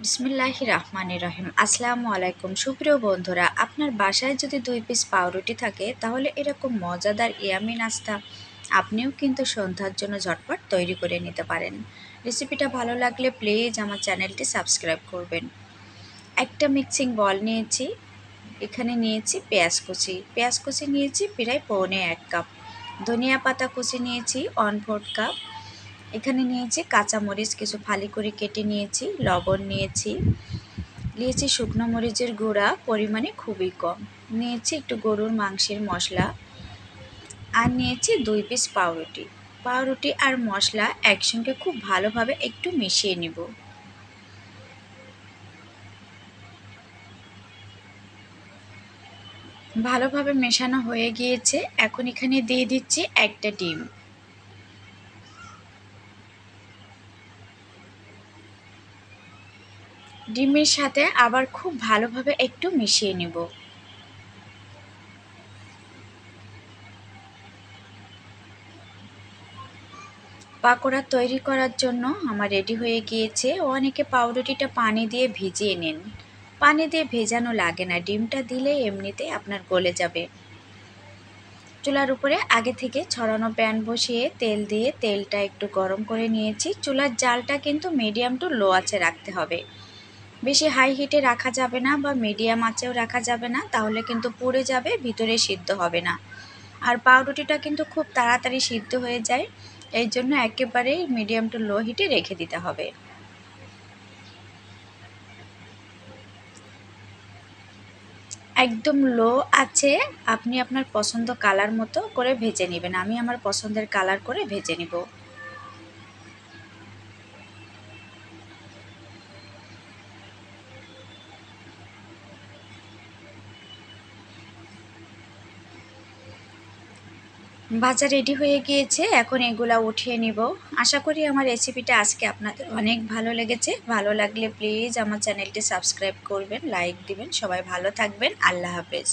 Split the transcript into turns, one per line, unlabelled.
বিসমিল্লাহির রহমানির রহিম। আসসালামু আলাইকুম সুপ্রিয় বন্ধুরা, আপনার বাসায় যদি 2 পিস পাউরুটি থাকে তাহলে এরকম মজাদার ইয়ামি নাস্তা আপনিও কিন্তু সন্ধ্যার জন্য ঝটপট তৈরি করে নিতে পারেন। রেসিপিটা ভালো লাগলে প্লিজ আমার চ্যানেলটি সাবস্ক্রাইব করবেন। একটা মিক্সিং বল নিয়েছি, এখানে নিয়েছি পেঁয়াজ কুচি নিয়েছি প্রায় পৌনে 1 কাপ, ধনিয়া পাতা কুচি নিয়েছি 1/4 কাপ, এখানে নিয়েছি কাঁচামরিচ কিছু ফালি করে কেটে নিয়েছি, লবণ নিয়েছি শুকনো মরিচের গুঁড়া পরিমাণে খুবই কম, নিয়েছি একটু গরুর মাংসের মশলা, আর নিয়েছি 2 পিস পাউরুটি আর মশলা একসঙ্গে খুব ভালোভাবে একটু মিশিয়ে নিব। ভালোভাবে মেশানো হয়ে গিয়েছে, এখন এখানে দিয়ে দিচ্ছি একটা ডিম। ডিমের সাথে আবার খুব ভালোভাবে একটু মিশিয়ে নিব। পাকোড়া তৈরি করার জন্য আমার রেডি হয়ে গিয়েছে। অনেকে পাউরুটিটা পানি দিয়ে ভিজিয়ে নেন, পানি দিয়ে ভেজানো লাগে না, ডিমটা দিলে এমনিতেই আপনার গলে যাবে। চুলার উপরে আগে থেকে ছড়ানো প্যান বসিয়ে তেল দিয়ে তেলটা একটু গরম করে নিয়েছি। চুলার জালটা কিন্তু মিডিয়াম টু লো আঁচে রাখতে হবে, বেশি হাই হিটে রাখা যাবে না বা মিডিয়াম আঁচেও রাখা যাবে না, তাহলে কিন্তু পুড়ে যাবে, ভিতরে সিদ্ধ হবে না। আর পাউরুটিটা কিন্তু খুব তাড়াতাড়ি সিদ্ধ হয়ে যায়, এই জন্য একেবারে মিডিয়াম টু লো হিটে রেখে দিতে হবে। একদম লো আছে, আপনি আপনার পছন্দ কালার মতো করে ভেজে নেবেন। আমি আমার পছন্দের কালার করে ভেজে নিব। ভাজা রেডি হয়ে গিয়েছে, এখন এগুলা উঠিয়ে নিব। আশা করি আমার রেসিপিটা আজকে আপনাদের অনেক ভালো লেগেছে। ভালো লাগলে প্লিজ আমার চ্যানেলটি সাবস্ক্রাইব করবেন, লাইক দিবেন। সবাই ভালো থাকবেন। আল্লাহ হাফেজ।